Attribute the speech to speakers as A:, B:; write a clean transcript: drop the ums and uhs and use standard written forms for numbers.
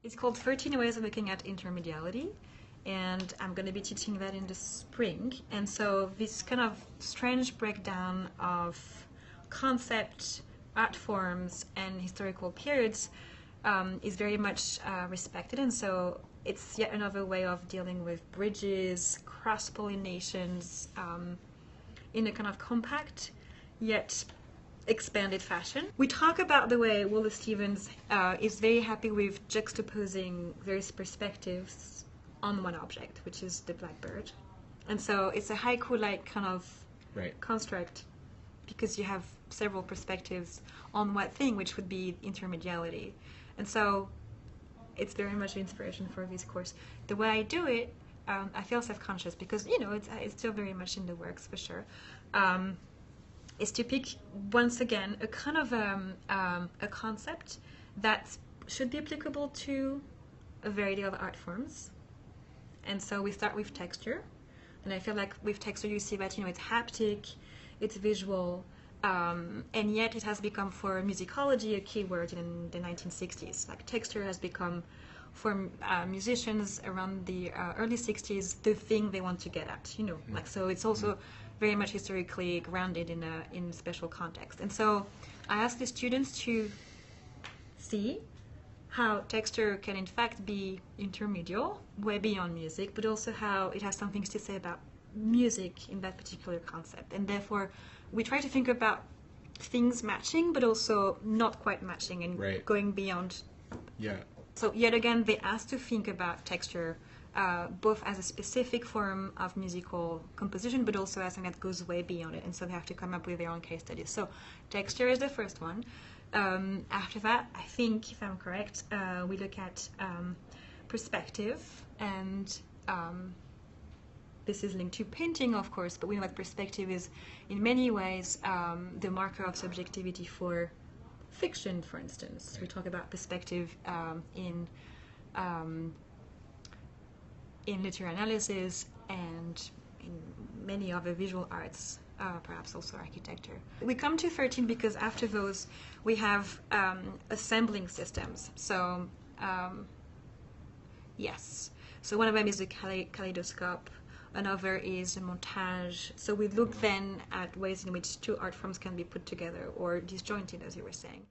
A: It's called 13 Ways of Looking at Intermediality, and I'm going to be teaching that in the spring. And so this kind of strange breakdown of concept, art forms, and historical periods is very much respected. And so it's yet another way of dealing with bridges, cross-pollinations, in a kind of compact yet expanded fashion. We talk about the way Wallace Stevens is very happy with juxtaposing various perspectives on one object, which is the blackbird. And so it's a haiku-like kind of construct because you have several perspectives on one thing, which would be intermediality. And so it's very much an inspiration for this course. The way I do it, I feel self-conscious because, you know, it's still very much in the works for sure. Is to pick, once again, a kind of a concept that should be applicable to a variety of art forms. And so we start with texture. And I feel like with texture you see that, you know, it's haptic, it's visual, and yet it has become for musicology a keyword in the 1960s. Like texture has become, for musicians around the early 60s, the thing they want to get at, you know. Like, so it's also very much historically grounded in a special context. And so I asked the students to see how texture can in fact be intermedial, way beyond music, but also how it has some things to say about music in that particular concept. And therefore we try to think about things matching, but also not quite matching and going beyond.
B: Yeah.
A: So yet again, they asked to think about texture both as a specific form of musical composition, but also as something that goes way beyond it. And so they have to come up with their own case studies. So texture is the first one. After that, I think, if I'm correct, we look at perspective, and this is linked to painting, of course, but we know that perspective is in many ways the marker of subjectivity for fiction, for instance. We talk about perspective in literary analysis and in many other visual arts, perhaps also architecture. We come to 13 because after those we have assembling systems. So yes, so one of them is the kaleidoscope, another is the montage. So we look then at ways in which two art forms can be put together or disjointed, as you were saying.